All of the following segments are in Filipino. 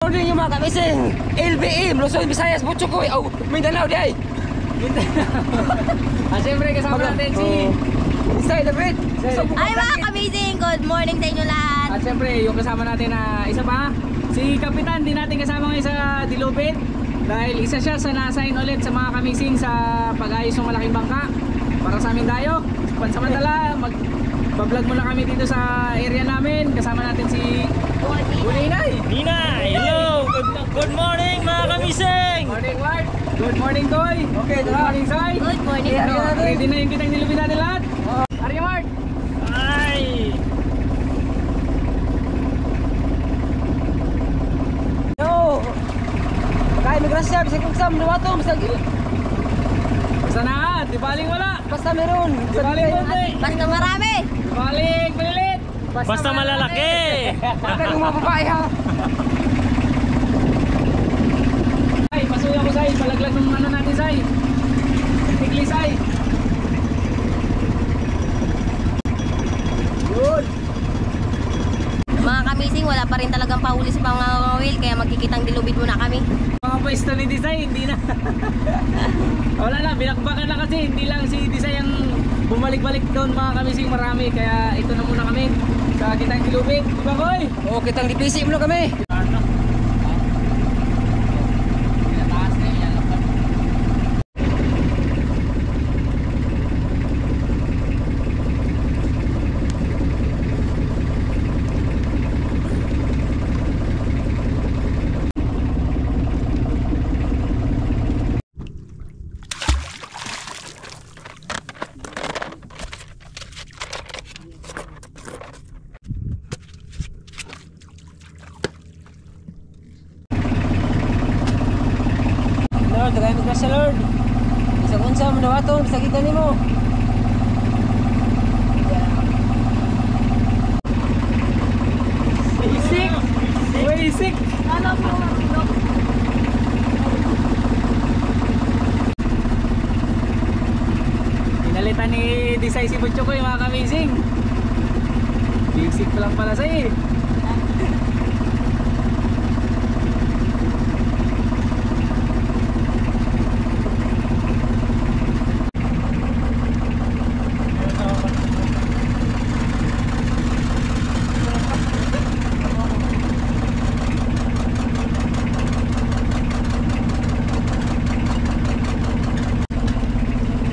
morning yung mga kamising. LBM, Luzon, Visayas, Butchokoy, Mindanao di ay. Siyempre kasama natin si Isay, the great. Ay mga kamising, good morning sa inyo lahat. At siyempre yung kasama natin na isa pa, si Kapitan, di natin kasama ngayon sa Dilupit. Dahil isa siya sa na-assign ulit sa mga kamising sa pag-ayos ng malaking bangka para sa amin tayo. Pansamantala, mag-vlog muna kami dito sa area namin. Kasama natin si Ninay. Ninay, hello! Good morning mga kamising! Morning Ward. Good morning Toy. Okay, good morning Sai. Good morning. Ready na yung kitang nilupit natin lahat? Arya Ward. Ay! Yo! Kaya migrasya, bisag exam, nawato, bisag... Basta na, di baling wala. Basta meron. Di baling konti. Basta marami. Di baling palilit. Basta malalaki! Basta yung mga babae ha. Sai, pasuya ko Sai. Palaglag ng ano natin Sai. Tigli Sai. Good. Mga kamising, wala pa rin talagang pahuli sa pangangawil, kaya magkikitang dilubid muna kami. Mga pwesto ni Disay, hindi na. Wala na, binakbakan na kasi. Hindi lang si Disay ang bumalik-balik doon mga kamising, marami. Kaya ito na muna kami sa kitang dilubid. Diba Koy? Oo, kitang dipisi mo na kami. Lord, dagay migrasya Lord. Bisag unsa mo nawato, bisag kita nimo. Basic! Basic! Ano po? Pinalitan ni Disay si Butchokoy mga kamising. Basic pa lang pala sa'yo eh.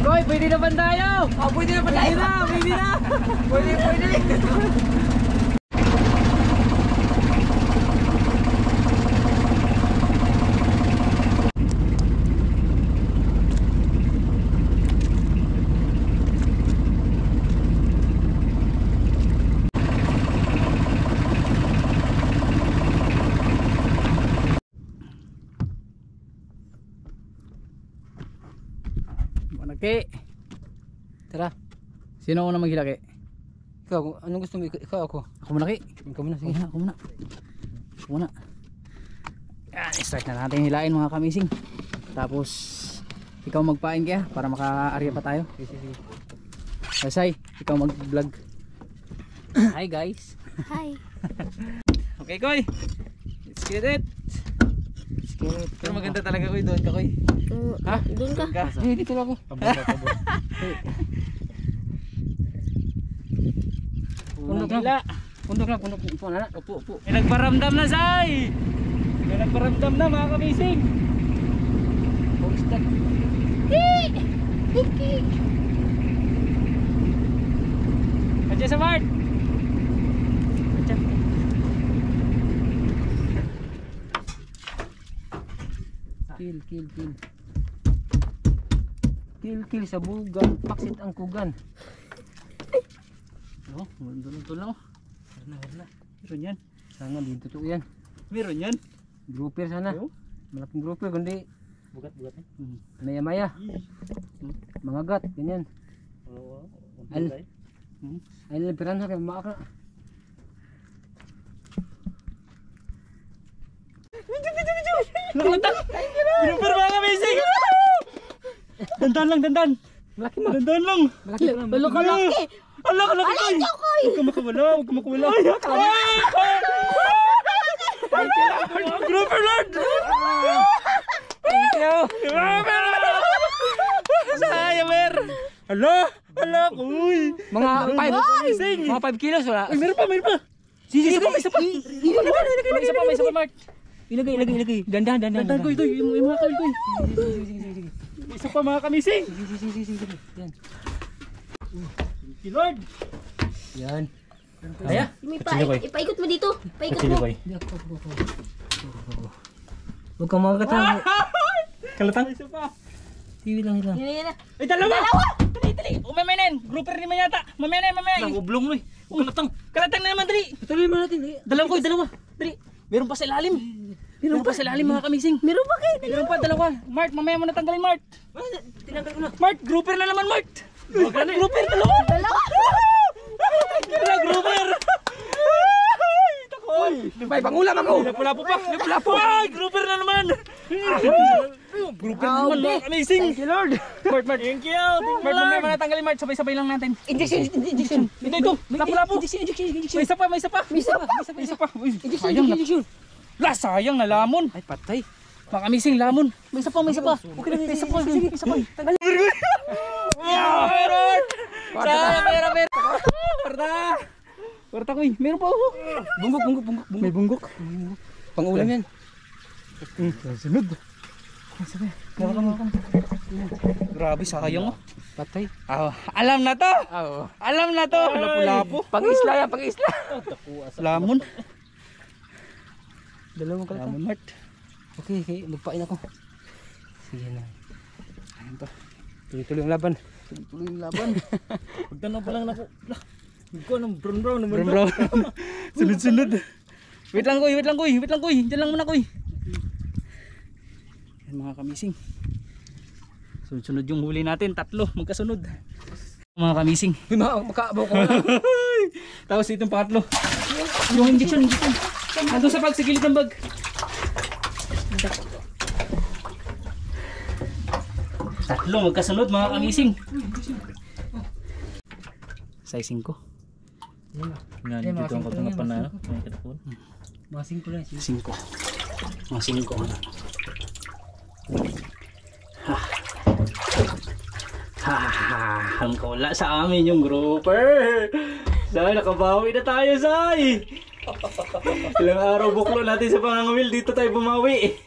Koy, pwede na ba tayo? Pwede na ba Pwede na, pwede na. Pwede. Manaki. Tara. Sino una maghilaki? Ikaw, anong gusto mo? Ikaw ako. Ako manaki. Ikaw muna, sige. Ako muna. Ako muna. Yan, start na natin hilain mga kamising. Tapos ikaw magpain kaya para maka-area pa tayo. Sige. Asay, ikaw mag-vlog. Hi guys. Hi. Okay Koy. Let's get it. Pero maganda talaga Koy, doon ka Koy. Ha? Doon ka? Dito lang ako. Pundok na. Pundok lang. Upo na. Upo. May nagparamdam na Say. May nagparamdam na mga kamising. Pag-start. Adya sa Mart. Adya. Kill sa bugan, paksit ang kugan. Oh, mundo lang. Meron yan. Sana dito to yan. Meron yan. Grouper sana. Yo. Malaking grouper kundi Bugat eh. maya-maya. Mga gat, ganyan. Oo. Ay lipiran ha kay maak na. Nakatak. Grouper mga kamising. Dandan. Malaki mo. Dandan lang. Malaki. Lalo ka laki. Alak. Alay, Chokoy! Huwag ka makawala. Ay, Grouper Lord! Thank you. Grouper Lord! Sayang, mer! Hala! Hala, uy! Mga 5 kilos wala. Ay, meron pa! Sige, Isa pa! May isa pa, Mark! Ilagay. Dandan. Dandan ko ito, yung mga kawil ko. May isa pa, mga kamising! Sige. Yan. Thank you, Lord! Yan. Kaya? Ipaikot mo dito. Paikot Sino mo. ko? Huwag kang makakatawa. Kalatang? Isa pa! Sige lang. Yan. Ay, dalawa! Dali! Umamainin! Grouper ni Manyata! Mamaya! Nakublong mo eh! Kalatang! Kalatang na naman, dali! Patuloy mo natin. Dalawa! Dali! Meron pa sa ilalim! Meron pa sa ilalim, mga kamising! Meron pa kayo! Meron pa, dalawa! Mart, mamaya mo natanggalin, Mart! Tinanggal ko na. Mart, grouper na naman, Mart! Grouper, dalawa! Grouper! May pangulam ako. Lapo-lapo pa! Ay, grouper na naman! Grouper na naman, mga kamising! Thank you, Lord. Mart! Thank you! Mart, mamaya mo natanggalin, Mart! Sabay-sabay lang natin! Injection. Ito! Lapo-lapo! Injection. May isa pa! Uy, sayang na! Sayang na lamon! Ay, patay. Mga kamising, lamon! May isa pa! Okay na, isa pa! Tanggalin! Meron! Sayang, Kwarta ko eh! Meron pa ako! Bunggok. May bunggok! Pangulam yan. Sunod! Grabe, sayang oh! Patay. Alam na to! Oo. Alam na to! Lapu-lapu! Pang-isla yan, pang-isla. Lamon! Dalawang kalata. Lamon, Mart! Okay, magpain ako. Sige na. Ayun pa. Tuloy-tuloy ang laban. Pagtanong pa lang ako. Ikaw ng brown naman. Brown. Sunod. Wait lang koy. Diyan lang muna koy. Yan mga kamising. Sunod yung huli natin. 3 magkasunod. Mga kamising. Makaabaw ko na. Tapos itong pangatlo. Yung injection. Nandun sa bag, sa gilid ng bag. Tatlo magkasunod mga kamising. Size 5. Yan, dito ang katangapan na. May katapon. Masing ko lang. 5. Mga 5. Ang kaula sa amin yung grouper. Say, nakabawi na tayo, Say. Ilang araw buklo natin sa pangangawil. Dito tayo bumawi.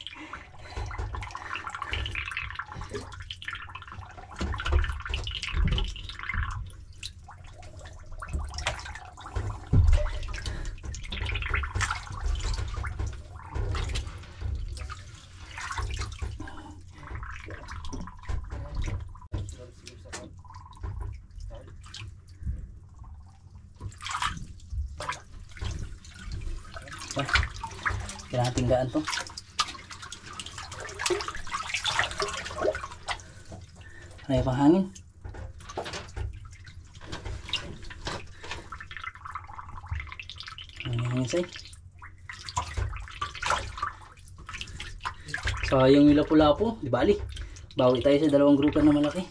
Kailangan tinggaan to. Ay pang hangin. Hangin say. Sayang yung lapu-lapu, di bali. Bawi tayo sa 2 grouper na malaki.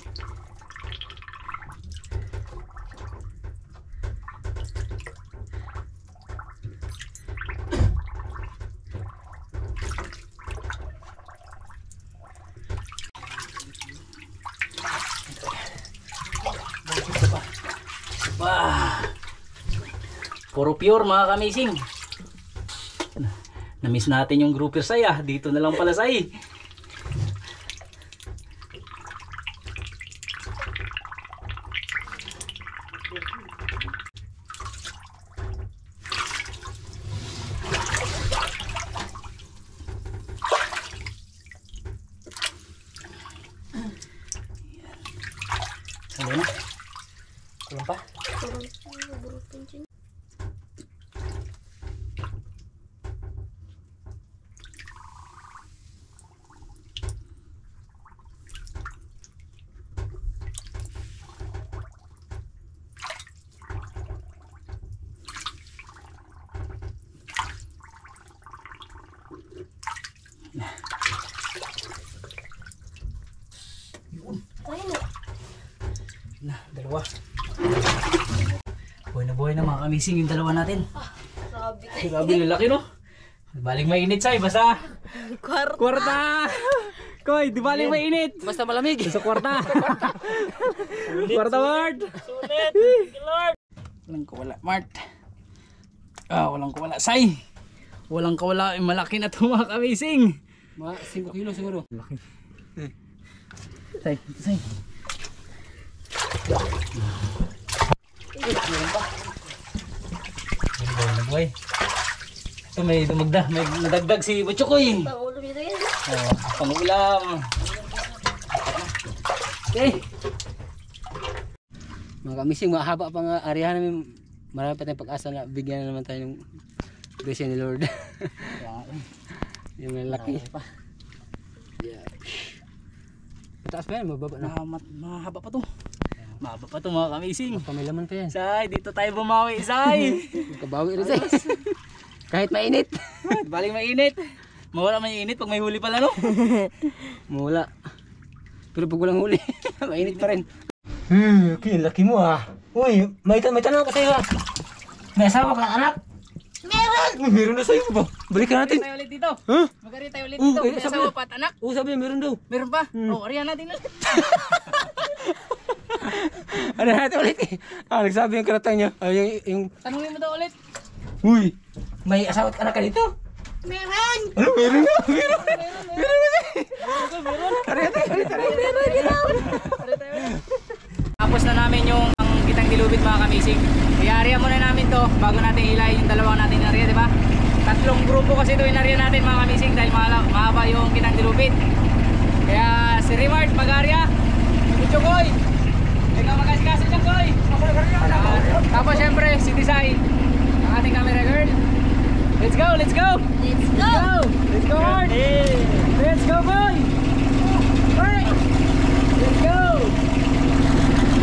Puro pure mga kamising. Na-miss natin yung grouper saya. Dito na lang pala say. Ano na? Kulang pa? Na, dalawa. Buhay na mga kamising yung dalawa natin. Sabi ka. Grabe, lalaki no? Baling mainit say, basta kwarta. Koy, di baling mainit. Basta malamig. Sa kwarta. Kwarta Mart. Sulit. Lord. Walang kawala Mart. Walang kawala say. Walang kawala, malaki na ito mga kamising. Mga 5 kilo siguro. Laki. Say, say. Boy. Ito may nadagdag si Butchokoy. Pangulo nito yan. Pangulam. Okay. Mga kamising, mahaba pa nga area namin. Marami pa tayong pag-asa na bigyan na naman tayo ng grace ni Lord. Yung malaki. Yeah. Mataas pa yan, mababa na. Mahaba pa to. Mahaba pa to mga kamising. Pamilaman pa yan. Say, dito tayo bumawi, Say. Kabawi rin sa'yo. Kahit mainit. Baling mainit. Mawala man yung init pag may huli pala, no? Mula. Pero pag walang huli, mainit pa rin. Okay, laki mo ah. Uy, may tanong ako sa'yo ah. May asawa ka anak? Meron! Meron na sa'yo ba? Balikan natin. Tayo ulit dito. Huh? Magkari tayo ulit dito. May asawa pa at anak. Oo, sabi niya meron daw. Meron pa? Ariyan natin ulit. Ano natin ulit eh? Nagsabi yung karatang niya. Yung... Tanungin mo daw ulit. Uy, may asawa at anak ka dito? Meron! Ano, meron na? Meron! Tapos na namin yung ang kitang dilubit mga kamising. I-area muna namin to bago natin hilahin yung dalawang natin area, di ba? Tatlong grupo kasi ito in-area natin mga kamising dahil mahaba yung kitang dilubit. Kaya si Remart mag-area. Mucho Koy. Ikaw mag-asikaso dyan Koy. Tapos syempre si Tisay, ang ating camera girl. Let's go, let's go! Let's go! Let's go Mart! Let's go boy! Hey! Let's go!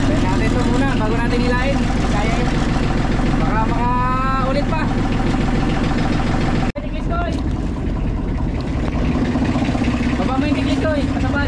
Try natin ito muna bago natin hilahin. Kaya yun. Baka makaulit pa. Tiklis Koy! Baba mo yung tiklis Koy, pasabal.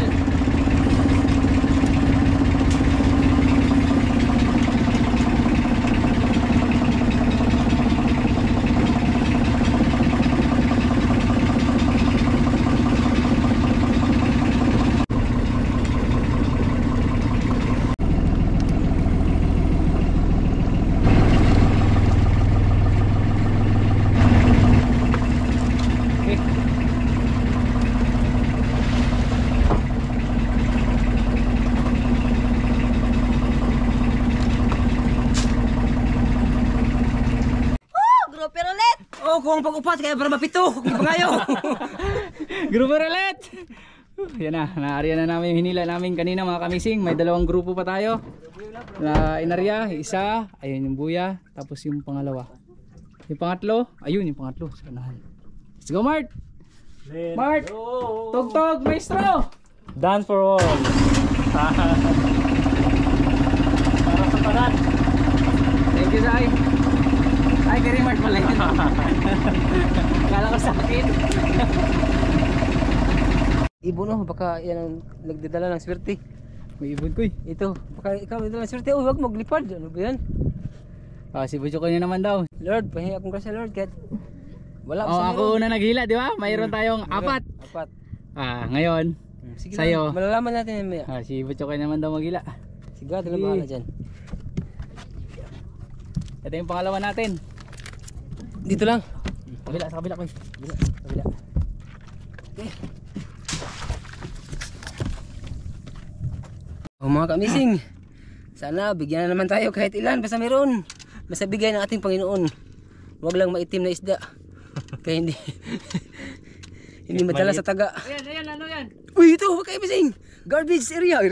Grouper ulit! Oh, kung pag-upat kaya para mapito. Kung pangayo. Grupo ulit! Yan na, na-area na namin yung hinila namin kanina mga kamising. May dalawang grupo pa tayo na inarya, isa, ayun yung buya, tapos yung pangalawa. Yung pangatlo, ayun yung pangatlo sa unahan. Let's go Mart! Mart! Tugtog, maestro! Done for all. Para sa paran. Thank you Sai! Ay, kay Mart pala yun. Kala ko sa akin. Ibon oh, baka yan ang nagdadala ng swerte. May ibon ko eh. Ito, baka ikaw nagdadala ng swerte. Oh, huwag maglipad. Ano ba yan? Si Bucho ko naman daw. Lord, pahingi akong grasya Lord. Kahit wala Oh, ako una naghila, di ba? Mayroon tayong apat. Apat. Ngayon, Sige sa'yo. lang, malalaman natin yan maya. Si Bucho ko naman daw maghila. Sige, ito lang bahala dyan. Ito yung pangalawa natin. Dito lang. Kabila, sa kabila ko. Kabila. Okay. Oh, mga kamising, sana bigyan na naman tayo kahit ilan basta meron. Basta bigay ng ating Panginoon. Huwag lang maitim na isda. Kaya hindi hindi madala sa taga. Ayan, ano yan? Uy, ito, huwag kayo mising. Garbage area.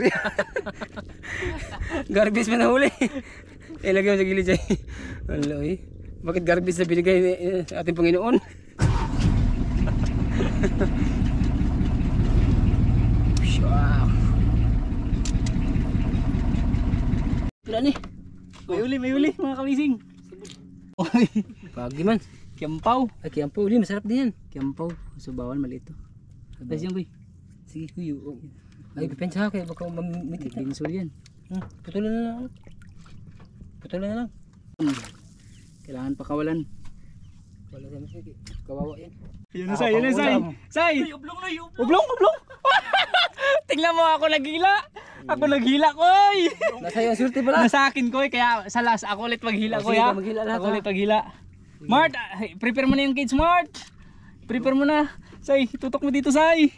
Garbage man nahuli. Ilagay mo sa gilid siya. Wala eh. Bakit garbage na binigay ni ating Panginoon? Wow. Pila ni? May uli mga kamising. Pagi man. Kiampaw. Ay, kaya po uli, masarap din yan. Kiampaw. So bawal maliit to. Tapos yung kuy. Sige, kuyo. Ay, pipensa ha, kaya baka mamitik na. Binsol yan. Putulan na lang. Putulan na lang. Kailangan pakawalan. Wala sa masiki. Kawawa yan. Yun na Say, yun na Say. Say! Ublong na yun. Ublong! Tingnan mo ako naghila. Ako naghila, Koy. Nasa iyo ang surti pala. Nasa akin, Koy. Kaya sa last, ako ulit maghila, Koy. sige, Ha? maghila lahat, Ako ha? ulit maghila. Mart, prepare mo na yung cage, Mart. Prepare mo na. Say, tutok mo dito, Say.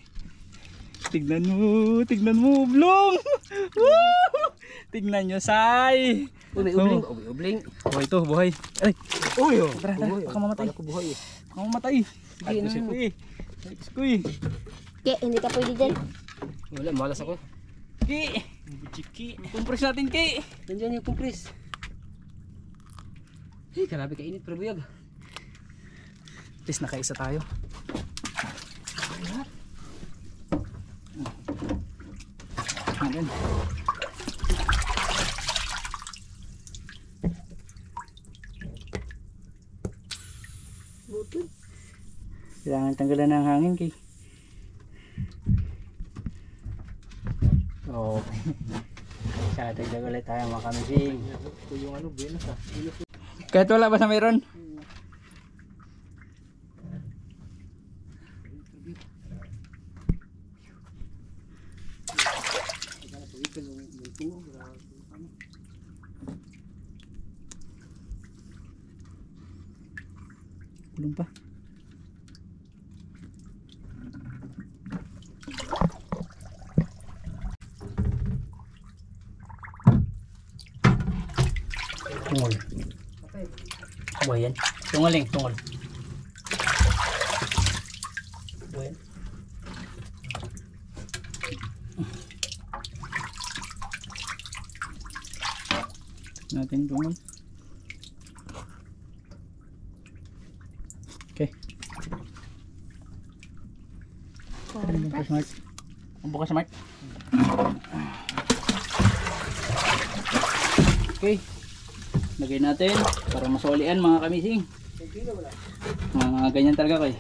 Tignan mo, Ublong. Woo! Tignan nyo, Say. May ubling. Ubling. Buhay to, buhay. Ay, Uy, oh. tara, baka mamatay. Ako buhay. Baka mamatay. Sige, Ay, si ano? Kuy. Si Kuy. Ke, hindi ka pwede dyan. Wala, malas ako. Ki. Chiki. Compress natin, Ki. Nandiyan yung compress. Hey, grabe kainit pero buyag. At least nakaisa tayo. Ayan. Kailangan tanggalan ng hangin, Ki. Oo. Sa dagdag ulit tayo mga kamising. Kahit wala ba sa mayroon? Kulong pa. Tungol. Buhay yan. Tungaling, tungol. Buhay yan. Natin tungol. Okay. Ang bukas, Smart. Ang bukas, Smart. Okay. Lagay natin para masulian mga kamising. Mga ganyan talaga kayo.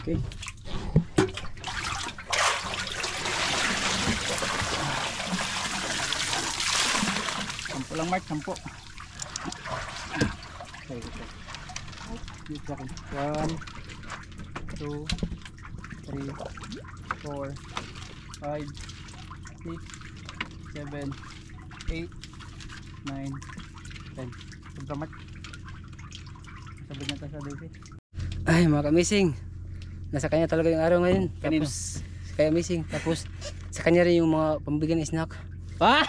Okay. Sampo lang, Mark, sampo. Okay, okay. Dito ako. 1, 2, 3, 4, 5, 6, 7, 8, 9, 10. Punta, Mark. Sabad na tayo sa dose. Ay mga kamising. Nasa kanya talaga yung araw ngayon. Kanino? Tapos kaya missing. Tapos sa kanya rin yung mga pambigyan ng snack. Ah!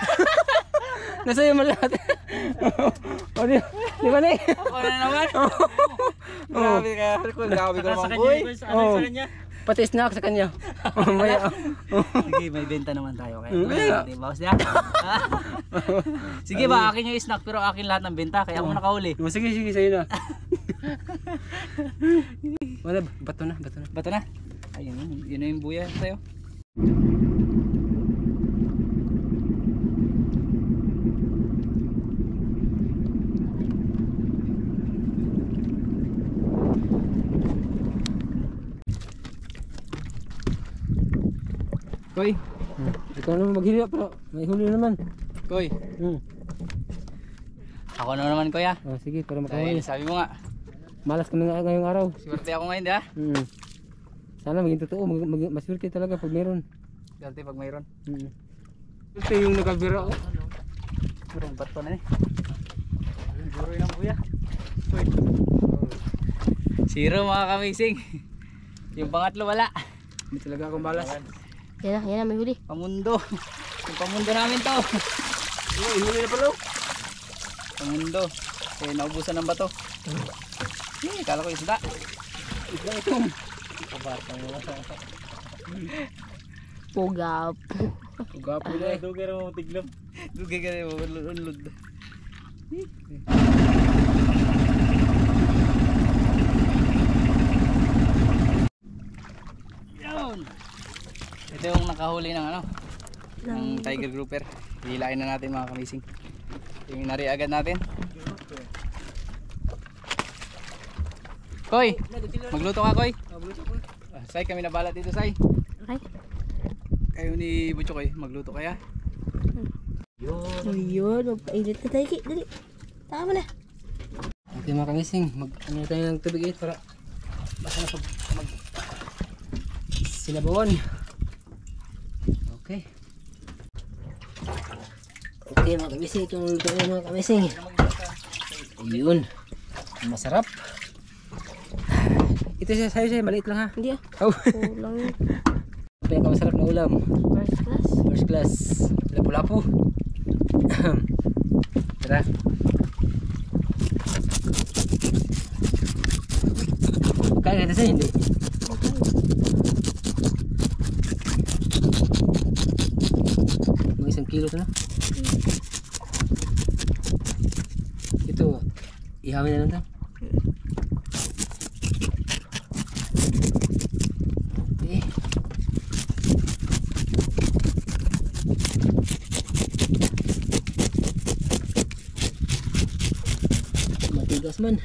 Nasa iyo man lahat. O di ba na eh? Ako na naman. Grabe ka. Grabe ka naman, boy. Oh. Pati snack sa kanya. Maya. Sige, may benta naman tayo. Kaya di ba, siya? Sige ba, akin yung snack pero akin lahat ng benta. Kaya ako nakahuli. Sige, sige, sa'yo na. Wala, bato na, bato na. Bato na. Ayun, yun na yung buya sa'yo. Koy, Ikaw naman maghili pero may huli naman. Koy. Ako na naman, Koy, ha? Oh, sige, para Dahil makahuli. sabi mo nga, Malas kami ngayong araw. swerte ako ngayon, di ha? Sana maging totoo, maswerte talaga pag meron. Swerte pag mayroon. Ito yung nakabira ko. Pero bato na eh. Siguro yun ang buya. Koy. Zero mga kamising. Yung pangatlo wala. Hindi talaga akong balas. Yan na, may huli. Pamundo. Yung pamundo namin to. Huli na pala. Pamundo. Kaya naubusan ng bato. Kala ko isda. Isda ito. Pugap. Ugapo na eh. Dugay mo tiglom. Dugay ka rin mo unlod. Yun. Ito yung nakahuli ng ano, ng tiger grouper. Hilain na natin mga kamising. Yung nari agad natin. Koy, magluto ka, Koy. Say, kami nabalat dito, Say. Okay. Kayo ni Butcho, Koy, magluto kaya. Ayun, magpailit na tayo. Dali. Tama na. Okay mga kamising, ano tayo ng tubig eh para baka na mag sinabawan. Okay. Okay mga kamising, itong luto na mga kamising. Ayun. Masarap. Ito siya, maliit lang ha. Hindi ah. Oh. Kulang yun. Pinakamasarap na ulam. First class. First class. Lapu-lapu. Tara. Kaya kita sa hindi. Mga 1 kilo ito na. Ito, ihawin na lang ito. Okay. Matigas man.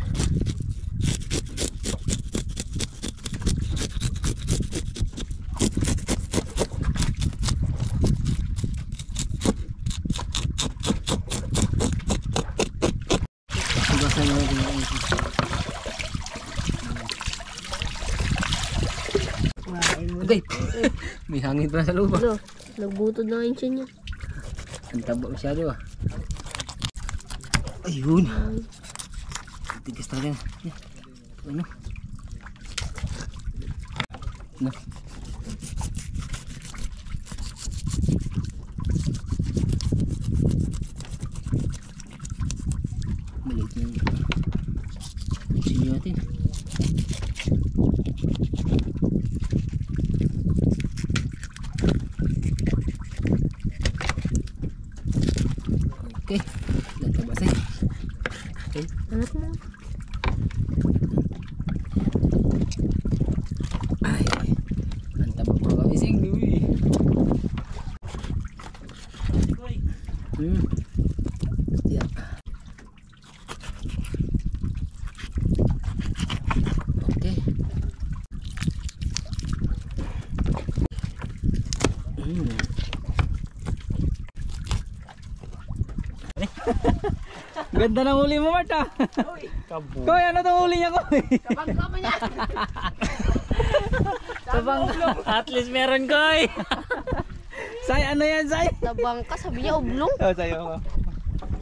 Tigasan na natin yung ito. Okay. May hangin pa sa loob ah. Ano? Nagbutod na yung siya niya. Ang taba masyado ah. Ayun. Tigas talaga. Ano? No. Maliit yung sinyo natin. Okay. Nagtabas eh. Okay. Ano na? Ay, ang taba po kami sing. Yeah. Okay. Ganda ng huli mo, Marta. Koy, ano tong huli niya, Koy? Kabangka pa niya. At least meron, Koy. Say, ano yan, Say? Tabangka, sabi niya oblong. Oh, sa'yo.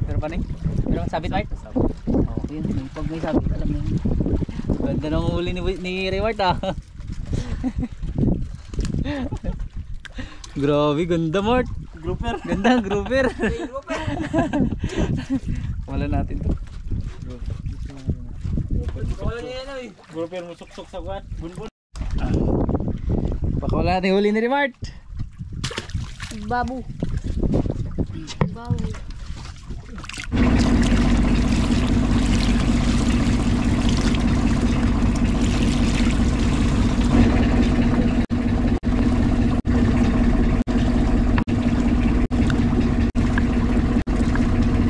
Pero pa rin? Pero sabit, Mart? Oh, yun. Pag may sabit, alam mo yun. Ganda ng huli ni Reward, ah. Grabe, ganda, Mart. Grouper. Ganda, grouper. Wala natin to. Grouper mo suksok sa kuwan. Bunbun. Pakawala natin huli ni Remart. Babu. Babu.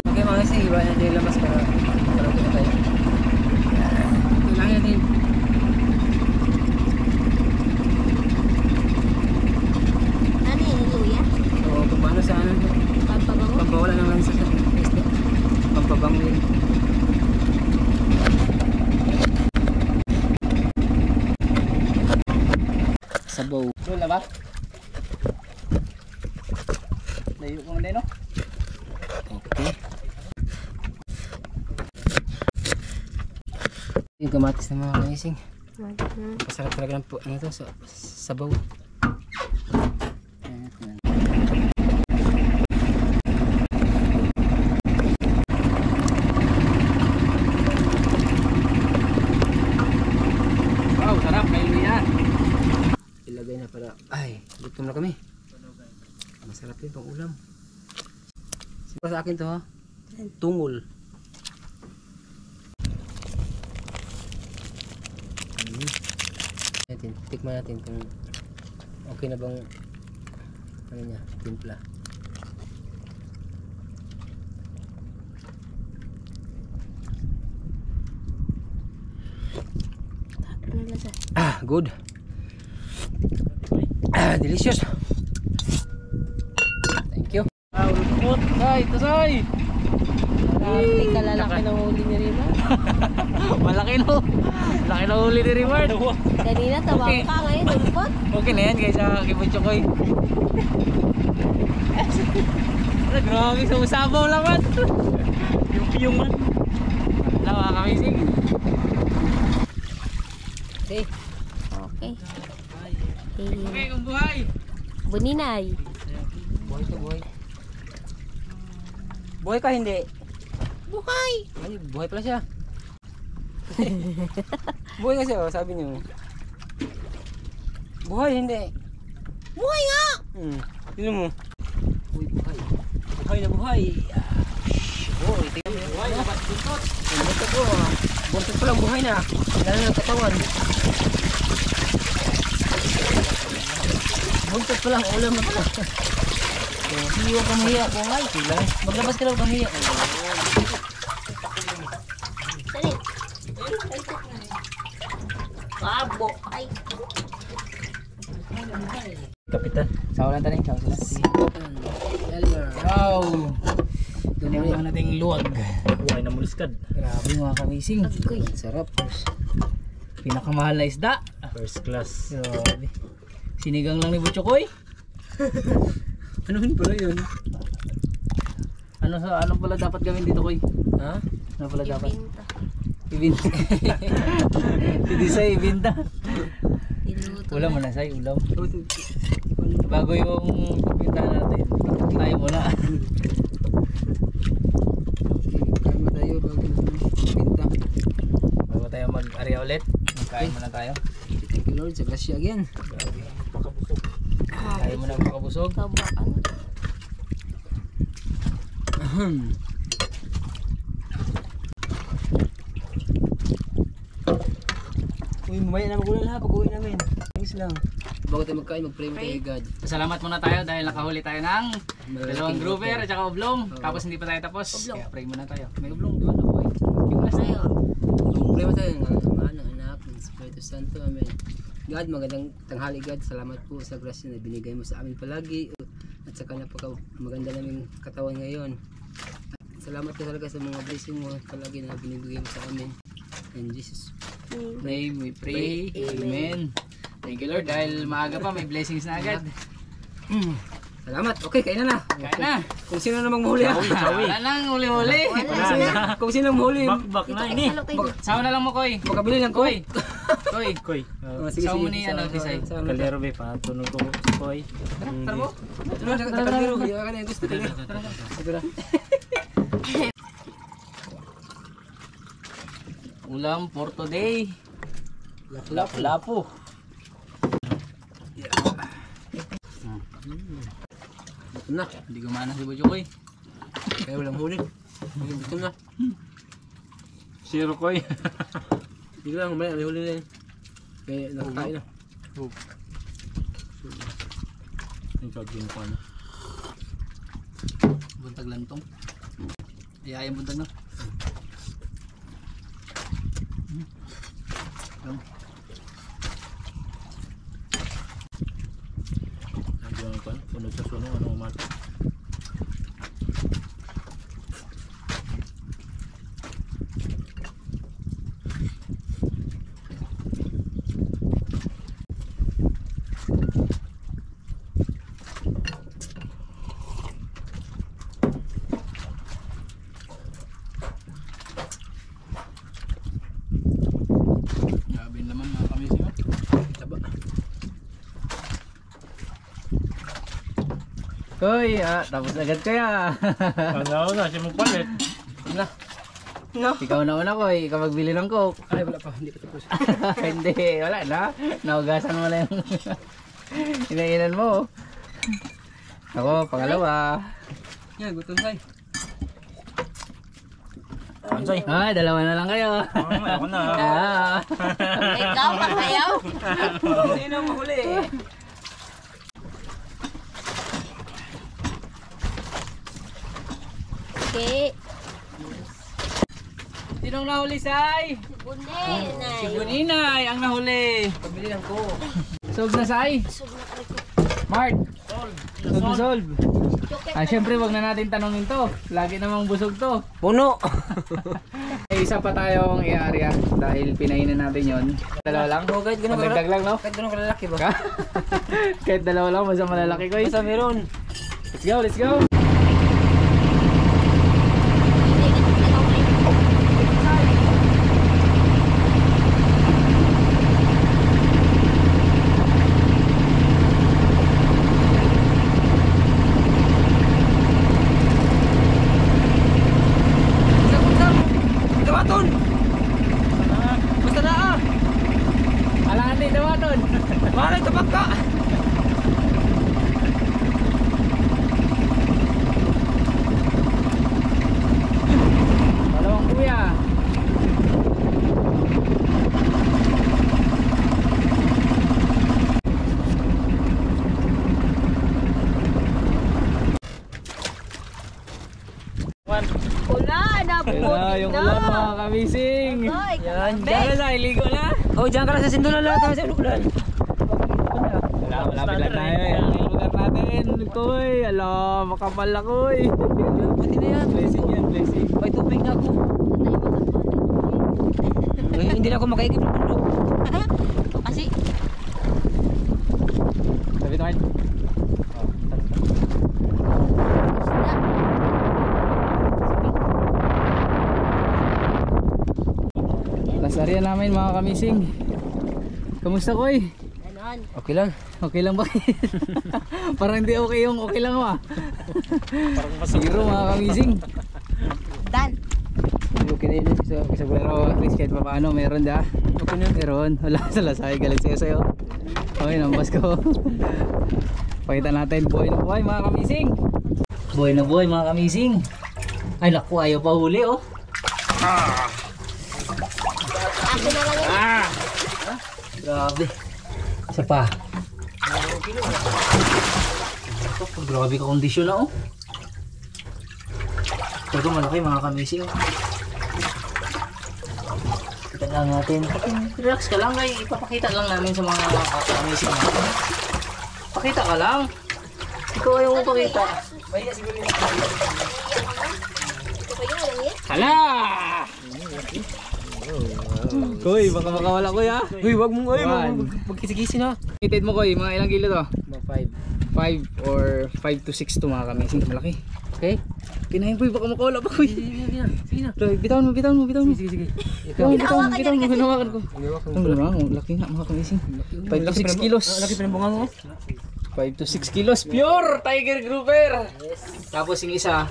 Okay mga kasi iba na din lamas para doon tayo. Kailangan natin. Ano yun, luya? So paano sa ano? Pampabango? Pampawala ng lansa sa isda. Pampabango yun. Sabaw. Doon na ba? Layo ko na, no? Okay. Yung kamatis na mga kamising. Masarap talaga ng ano to, sabaw. Wow, sarap, may luya. Ilagay na para, ay, gutom na kami. Masarap yun pang ulam. Siguro sa akin to ha, tungol. Natin, tikman natin kung okay na bang ano niya, timpla. Ano lasa? Ah, good. Ah, delicious. Thank you. Wow, lupot. Guys, say. Hindi ka lalaki ng huli ni Rima. Malaki no. Laki na huli ni Rimard. Kanina tawag ka, ngayon ulpot. Okay na yan guys, kay Butchokoy. Grabe, sa usabaw lang man. Yung man. Wala mga kamising. Okay. Okay, kung buhay. Buninay. Buhay to buhay. Buhay ka hindi? Buhay! Ay, buhay pala siya. Buhay nga siya, oh, sabi niyo. Buhay hindi. Buhay nga! Sino mo? Uy, buhay. Buhay na buhay. Oh, tingnan mo. Buhay na buntot. Buntot ko. Buntot pa lang buhay na. Lalo ng katawan. Buntot pa lang, ulam na pala. Hindi huwag kang mahiya, buhay. Maglabas ka lang mahiya. Dali. Babo. Ay. Kapitan. Sawalan tayo, sawalan sila. Elmer. Wow! Ganyan lang nating luwag. Buhay na muliskad. Grabe mga kamising. Agoy. Sarap. Pinakamahal na isda. First class. Grabe. Sinigang lang ni Butchokoy. Ano pala yun? Ano pala dapat gawin dito, Koy? Ha? Ano pala dapat? Ibinta. Ibinta. Hindi sa ibinta. Iluto. Ulam mo na, say. Ulam. Bago yung pintahan natin. Tayo muna. Kain mo tayo bago pinta. Bago tayo mag-area ulit. Kain muna tayo. Thank you Lord sa grasya again. Kain muna makabusog. Kabakan. Uy, mamaya na magulan ha, pag-uwi namin. Ayos lang. Bago tayo magkain, mag-pray mo kay God. Salamat muna tayo dahil nakahuli tayo ng dalawang grouper at saka oblong. Oo. Tapos hindi pa tayo tapos. Oblong. Kaya pray muna tayo. May oblong, di ba? Nabuhay. Yung last Ayo. Mag-pray mo tayo ng Ama, ng Anak, ng Espiritu Santo. Amen. God, magandang tanghali God. Salamat po sa grasya na binigay mo sa amin palagi. At saka maganda naming katawan ngayon. At salamat ka talaga sa mga blessing mo palagi na binibigay mo sa amin. In Jesus. name we pray. Amen. Thank you Lord dahil maaga pa may blessings na agad. Salamat. Okay, kain na na. Kaya na. Kung sino namang mahuli ha. Wala nang huli-huli. Kung sino mahuli, Bakbak na ini. Sama na lang mo, Koy. makabili ng Koy. Koy. Koy. Koy. Sige, Sama mo sige. ni ano, Tisay. Kalero be pa tunog ko koy. Tara mo. Takadiro. Iya ka na yung gusto. Tara. Ulam for today. Lapu-lapu. Na. Hindi gumana si Butchokoy. Kaya walang huli. Gusto na. Zero koy. Hindi lang, may huli na yun. Kaya nakakain na. Yung kagin ko na. Buntag lantong. Ayayang buntag na. Ang kan puno sa suno ano mata. Grabe naman mga kamising. Taba. Koy, tapos agad kaya. Ano na si mo palit. Na. Ikaw na una, Koy. Ikaw magbili ng coke. Ay, wala pa. Hindi pa tapos. Hindi, wala na. Naugasan mo na yung inainan mo. Ako, pangalawa. Yan, gutom say. Ansay. Ay, dalawa na lang kayo. Ako na. Ikaw, pakayaw. Sino mahuli? Okay. Sinong nahuli, Say? Bunay. Si Buninay ang nahuli. Pabili lang ko. Solve na, Say? Sub na kari ko. Mart. Solve na solve. Syempre wag na natin tanongin to. Lagi namang busog to. Puno. May isa pa tayong i-area dahil pinainan natin yon. Dalawa lang? Oh, kahit ganun Magdagdag lang, no? Kahit ganun kalalaki ba? Kahit dalawa lang, basta malalaki ko. Basta meron. Let's go, let's go! Dawaton! Basta na ah! Alangan din, dawaton! Malay tabak ka! Dalawang kuya. Ulan, Kaya yung ulan mga kamising. Yan, Diyan na, iligo na. Oh, diyan ka lang sa sindulan lahat sa ulan. Malapit lang tayo. Yung lugar natin. Koy, ala, makapal na koy. Buti na yan. Blessing yan, blessing. May tubig na ako. Hindi na ako makaigib ng bundok. Kasi, Sabi naman. Last area namin mga kamising. Kamusta koy? ganon. Okay lang. Okay lang ba? Parang hindi okay yung okay lang ba? Parang zero mga kamising. Dan. Okay na yun sa pero at least kahit pa paano meron da. Okay na meron. Wala sa lasay galit sa'yo. Okay, nambas ko. Pakita natin buhay na buhay mga kamising. Buhay na buhay mga kamising. Ay naku, ayaw pa huli oh. Ako na lang yun. Grabe. Isa pa. Grabe ka kondisyon na oh. Ito malaki mga kamising. Kita lang natin. Relax ka lang ay ipapakita lang namin sa mga kamising natin. Pakita ka lang. Ikaw ayaw mo pakita. Maya siguro yun. Ito pa yun, walang yan. Hala! Koy, baka makawala koy ha. Uy, wag mong One. magkisi-kisi na. Ited mo koy, mga ilang kilo to? 5. 5 or 5 to 6 to mga kamising. Malaki. Okay? Kinahin po, baka makawala pa koy. Sige na. Bitawan mo. Sige. Bitawan mo, hinawakan ko. Hinawakan Ang laki, laki nga mga kamising. 5 to 6 kilos. Laki pa ng bunga mo. 5 to 6 kilos. Pure Tiger Grouper. Tapos yung isa,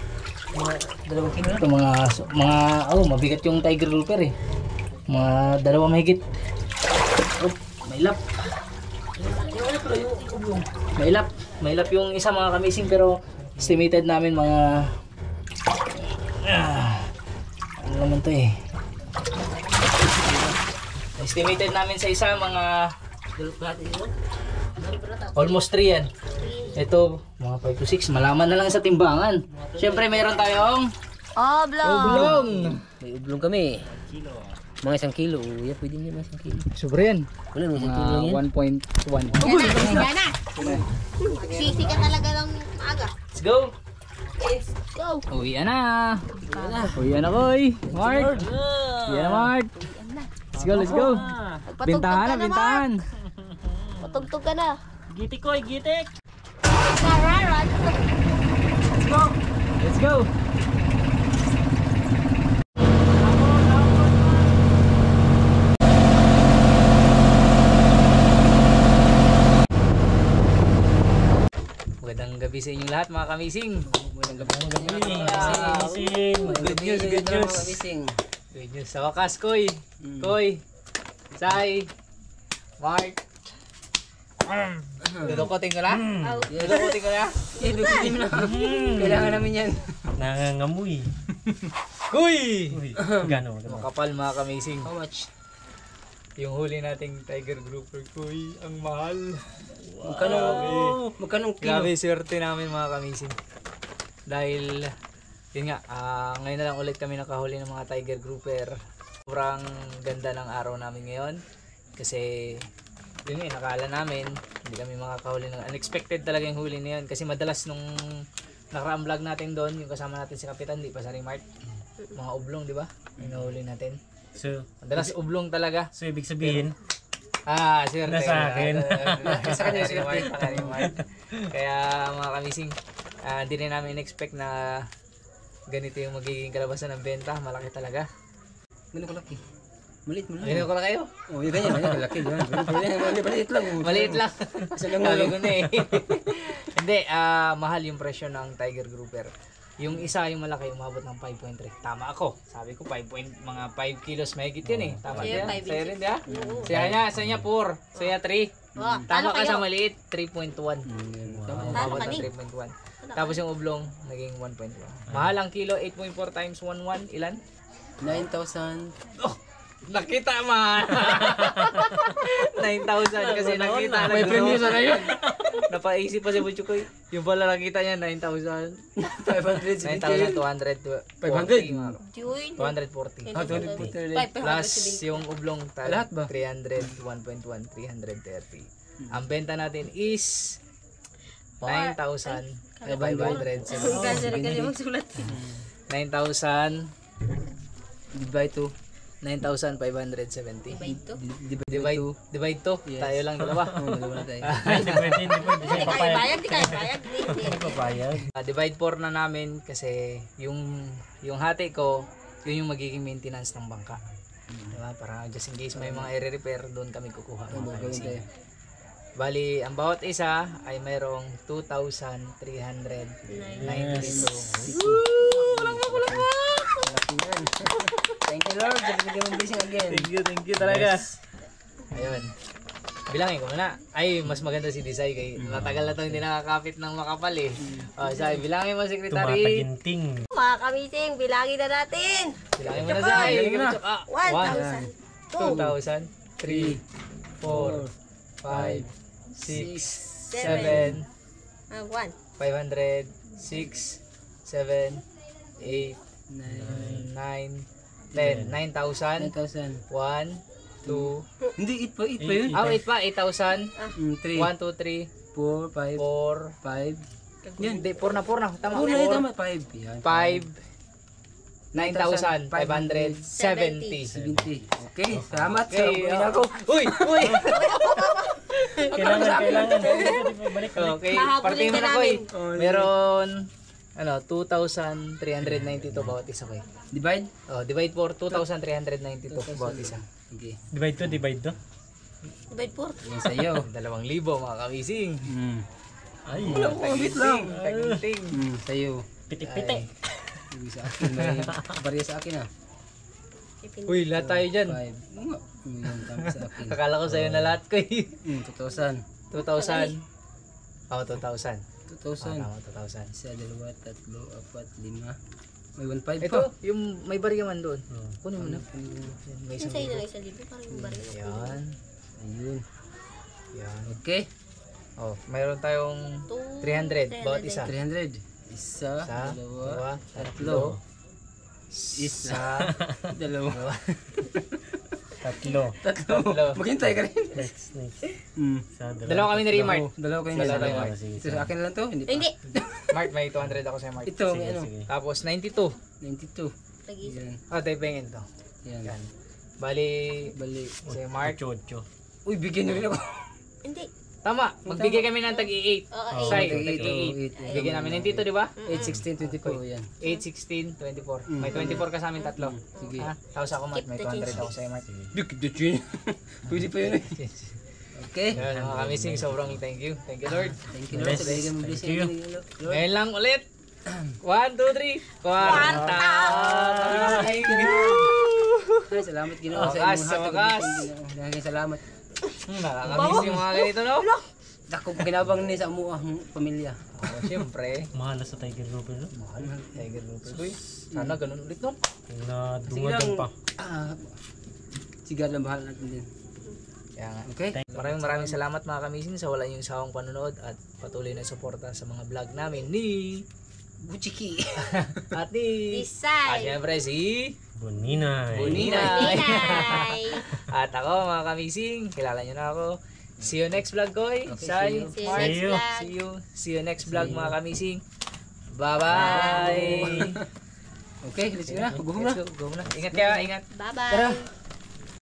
Dalawang kilo na. ito mabigat yung Tiger Grouper eh. Mga dalawa mahigit. Oh, may lap. May lap yung isa mga kamising pero estimated namin mga ano naman to eh. Estimated namin sa isa mga almost 3 yan. Ito mga 5 to 6. Malaman na lang sa timbangan. Siyempre mayroon tayong Oblong. oblong. May ublong kami. Mga 1 kilo. Uy, pwede niya mga 1 kilo. Sobra yan. Wala nung 1 kilo Mga yan. 1.1. Yan na. Sisi ka talaga ng aga. Let's go. Let's go. Uwi na. Uwi na koy. Mart. Uwi na Mart. Let's go. Bintahan na, bintahan. Patugtog ka na. Gitik koy, gitik! Kararan. Let's go. Magandang gabi sa inyong lahat mga kamising. Magandang gabi. Good news, good news. Good news. Sa wakas, Koy. Koy. Sai. Mark. Dudukotin ko na? Dudukotin ko na? Kailangan namin yan. Nangangamoy. Koy! Gano? Makapal mga kamising. How much? Yung huli nating Tiger Grouper, Koy. Ang mahal. Magkano kilo? Grabe, swerte namin mga kamising. Dahil, yun nga, ngayon na lang ulit kami nakahuli ng mga Tiger Grouper. Sobrang ganda ng araw namin ngayon. Kasi, yun nga, nakala namin, hindi kami makakahuli ng unexpected talaga yung huli na yun. Kasi madalas nung nakaraang vlog natin doon, yung kasama natin si Kapitan, di pa sa Remart. Mga ublong, di ba? Inuhuli natin. So, Madalas ublong talaga. ibig sabihin, Swerte. Nasa akin. Nasa kanya swerte. Kaya mga kamising, hindi rin namin expect na ganito yung magiging kalabasan ng benta. Malaki talaga. Ganun kalaki. Maliit mo lang. Ganito ko lang kayo. Oh, yun ganyan. Ganyan kalaki. Maliit lang. Maliit lang. Isa lang Sabi ulo. ko na eh. Hindi, mahal yung presyo ng Tiger Grouper. Yung isa, yung malaki, umabot ng 5.3. Tama ako. Sabi ko, mga 5 kilos mahigit yun eh. Tama Sa'yo, din. 5 Sa'yo rin, di ba? Sa niya 4. Sa niya 3. Oh, Tama ka kayo? sa maliit, 3.1. Talo Umabot ka ng ni. 3.1. Tapos yung oblong, naging 1.1. Mahal ang kilo, 8.4 times 1.1. Ilan? 9,000. Oh, nakita man. 9,000 kasi nakita. May premium sa ngayon. Napaisip pa si Butchukoy. Yung pala nakita niya 9,000. 500. 9,240. 500. Yun. 240. Ah, 240. Plus yung oblong Lahat ba? 300, 1.1, 330. Ang benta natin is 9,570. Kasi magsulat. 9,000 Divide to. 9,570. Divide to. Divide to. Yes. Tayo lang dalawa. Oh, dalawa na tayo. hindi pwede. Hindi kayo bayag, di kayo bayag. Hindi. Papayag. Divide 4 na namin kasi yung hati ko, yun yung magiging maintenance ng bangka. Diba? Para just in case may mga i-repair, doon kami kukuha. Mga Gawin tayo. Bali, ang bawat isa ay mayroong 2,392. Thank you Lord. Bigyan mo blessing again. Thank you talaga. Ayun. Bilangin ko muna. Ay, mas maganda si Desai kay matagal na to hindi nakakapit ng makapal eh. Say, bilangin mo secretary. Tumataginting. Mga kamising, bilangin na natin. Bilangin mo na Zay. Bilangin mo na. 1,000. 1, 2, 3, 4, 5, 6, 7, 1. 500, 6, 7, 8, 9, 10, 9,000. 9,000. 1, 2, Hindi, 8 pa yun. 8 pa, 8,000. 3, 1, 2, 3, 4, 5, 4. 5. Yan, hindi, 4 na. Tama, Oh, 4, tama, 5. Yan. 5, 9,570. 70. Okay, salamat sa Okay, buhay ako. Uy! Kailangan. Balik. Okay, Hahabulin parting mo ka na ko eh. namin. Meron, 2,392 bawat isa ko eh. Divide? Divide 4, 2,392 bawat isa. Okay. Divide to. Divide 4. Yan sa'yo. 2,000 mga kamising. Ay, Taginting. Sa'yo. pitik-pitik. Ibig sa akin, may barya sa akin ah. Uy, lahat tayo dyan. 5. Oo nga. Yan, tama sa akin. Kakala ko sa'yo na lahat ko eh. 2,000. 2,000. 2,000. 2,000. Tama, 2,000. Isa, dalawa, tatlo, apat, lima. May 1,500 Ito, pa. yung may barya man doon. Kunin mo na. Yan, may Yung isang sa'yo na libo. lang 1,000, parang yung baril. Yan. Ayun. Yan. Okay. Mayroon tayong 300 bawat isa. 300. Isa, Isa, dalawa, tatlo, tatlo. Isa, dalawa, Tatlo. tatlo. maghintay ka rin. Next. Sa Dalawa kami ni Remart. Dalawa kayo Dalawa nila. tayo, Mart. Sige. Ito sa akin na lang to? Hindi pa. Hindi. Mart, may 200 ako sa Mart. Ito, may ano? Sige. Tapos 92. 92. Nag-isa. Yan. Tayo pengin to. Yan. Yan. Bali, Balik. si Mart. Ocho. Uy, bigyan nyo rin ako. Hindi. Tama, magbigay kami ng tag-8. Oo, Say, tag-8, tag-8. 8. Bigyan namin ng tito, di ba? 8, 16, 24. Yan. 8, 16, 24. May 24 ka sa amin tatlo. Sige. Ha? Tapos ako, Mart, may 200 ako sa'yo, Mart. Big the chin. Pwede pa yun eh. Okay. Yan, mga kamising, sobrang thank you. Thank you, Lord. Thank you Lord. Sa bigyan mo blessing. you. Lord. Ngayon lang ulit. 1, 2, 3. Kwarta. Thank you. Ay, salamat Ginoo sa Wakas, inyong sa hatag. wakas. Maraming salamat. Nakakamiss yung mga ganito, no? Dako kinabang ni sa amuang pamilya. Siyempre. Mahal na sa Tiger Grouper, no? Mahal. Tiger Lopez. Uy, sana ganun ulit, no? Nadungagan pa. Sigar lang bahal natin din. Kaya nga. Okay? Maraming salamat mga kamisin sa wala yung sawang panonood at patuloy na suporta sa mga vlog namin ni Buchiki. at ni Desai. syempre si Boninay. Boninay. Ninay. At ako mga kamising, kilala nyo na ako. See you next vlog, Koy. Okay, Sai, see you. Mark. See you next vlog. See you next vlog mga kamising. Bye-bye. Okay, let's go na. Go na. Let's go, go na. Ingat kaya, ingat. Bye-bye. Tara.